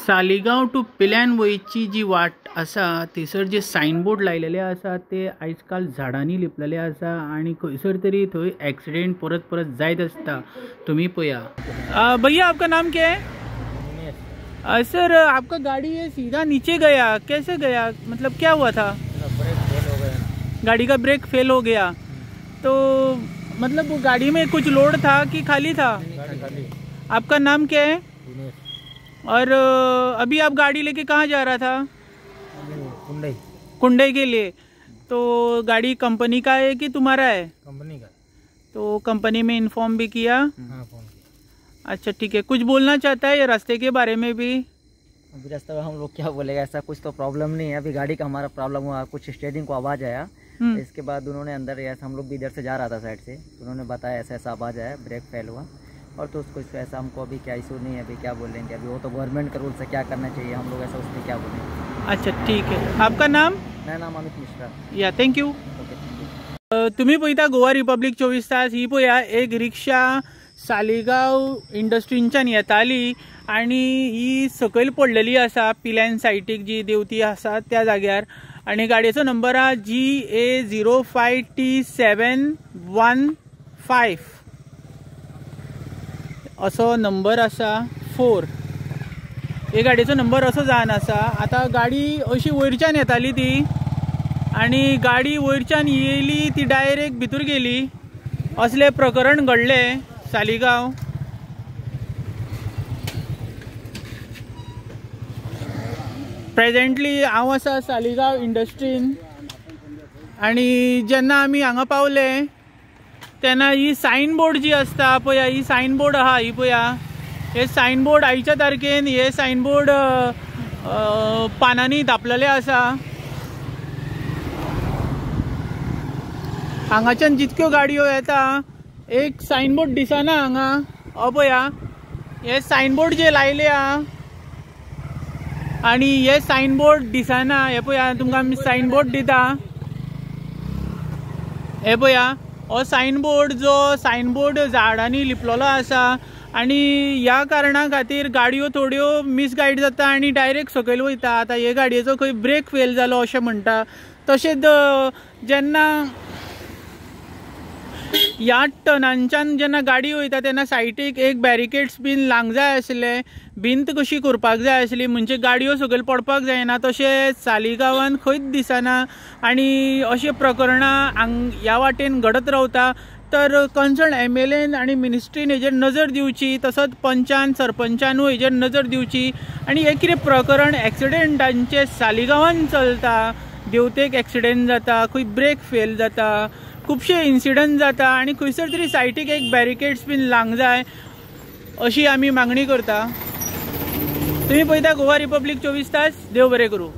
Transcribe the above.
Saligao to पिल्यान वयची जी वाट आसा थंयसर जे signboard लायलेले आसा ते आयज काल झाडांनी लिपलेले आसा आणि खंयसर तरी थंय एक्सिडेंट परत परत जायत आसता। तुम्ही पळया। भैया आपका नाम क्या है? सर आपका गाड़ी ये सीधा नीचे गया, कैसे गया, मतलब क्या हुआ था? ब्रेक फेल हो गया। गाड़ी का ब्रेक फेल हो गया तो मतलब वो गाड़ी में कुछ लोड था कि खाली था? गाड़ी खाली। आपका नाम क्या है? और अभी आप गाड़ी लेके कहाँ जा रहा था? कुंडई। कुंडई के लिए। तो गाड़ी कंपनी का है कि तुम्हारा है? कंपनी का। तो कंपनी में इन्फॉर्म भी किया? हाँ, फोन किया। अच्छा ठीक है, कुछ बोलना चाहता है ये रास्ते के बारे में भी? अभी रास्ते में हम लोग क्या बोलेगा, ऐसा कुछ तो प्रॉब्लम नहीं है। अभी गाड़ी का हमारा प्रॉब्लम हुआ, कुछ स्टेयरिंग को आवाज़ आया। इसके बाद उन्होंने अंदर, ऐसा हम लोग भी इधर से जा रहा था साइड से, तो उन्होंने बताया ऐसा ऐसा आवाज़ आया, ब्रेक फेल हुआ। और तो उसको ऐसा हमको अभी क्या इशू नहीं है, अभी क्या बोलेंगे, अभी वो तो गवर्नमेंट का रूल से क्या करना चाहिए, हम लोग ऐसा उसमें क्या बोलेंगे। अच्छा ठीक है, आपका नाम? मेरा नाम अमित मिश्रा। या थँक यू। तुम्ही पळयता गोवा रिपब्लीक 24 तास ही पळया एक रिक्षा सालिगांव इंडस्ट्रींच्यान येताली आणि ही सकयल पडलेली आसा पिल्यान सायटीक जी देवती आसा त्या जाग्यार, आणि गाडयेचो नंबर हा GA05T715 असो नंबर आसा 4। हे गाडयेचो नंबर असो जावन आसा। आता गाडी अशी वयरच्यान येताली ती, आणि गाडी वयरच्यान येयली ती डायरेक्ट भितर गेली, असले प्रकरण घडले सालिगांव। प्रेजेंटली हांव आसा सालिगांव इंडस्ट्रीन, आणि जेन्ना आमी हांगा पावले तेन्ना ही सायन बोर्ड जी आसता पळय, ही सायन बोर्ड आहा ही पळया, हे सायन बोर्ड आयच्या तारखेन हे सायन बोर्ड पानांनी धापलेले आसा। हांगाच्यान जितक्यो गाडयो येता एक सायन बोर्ड दिसना हांगा, हो पळया हे सायन बोर्ड जे लायले आहा, आणि हे सायन बोर्ड दिसना। हे पळया तुमकां आमी सायन बोर्ड दिता, हे पळया हो सायन बोर्ड, जो सायन बोर्ड झाडांनी लिपलेलो आसा, आणि ह्या कारणा खातीर गाडयो थोड्यो मिसगायड जाता आणि डायरेक्ट सकयल वयता। आता हे गाडयेचो खंय ब्रेक फेल जालो अशें म्हणटा। तशेंच जेन्ना ह्या टर्नांच्यान जेन्ना गाडी वयता तेन्ना सायटीक एक बॅरिकेड्स बीन लावंक जाय आसले, भिंत कशी करपाक जाय आसली, म्हणजे गाडयो सकयल पडपाक जायना। तशें सालिगांवान खंयच दिसना, आणि अशें प्रकरणां ह्या वाटेन घडत रावता। तर कन्सर्न MLAन आणि मिनिस्ट्रीन हेजेर नजर दिवची, तसोच पंचान सरपंचानूय हेजेर नजर दिवची, आणि हे कितें प्रकरण एक्सिडेंटांचे सालिगांवान चलता, देवतेक एक्सिडेंट जाता, खंय ब्रेक फेल जाता, खूबशे इन्सिडंट जाता, आणि खंयसर तरी सायटीक एक बॅरिकेड्स बीन लावंक जाय अशी आमी मागणी करता। तुम्ही पळयता गोवा रिपब्लीक 24 तास। देव बरें करूं।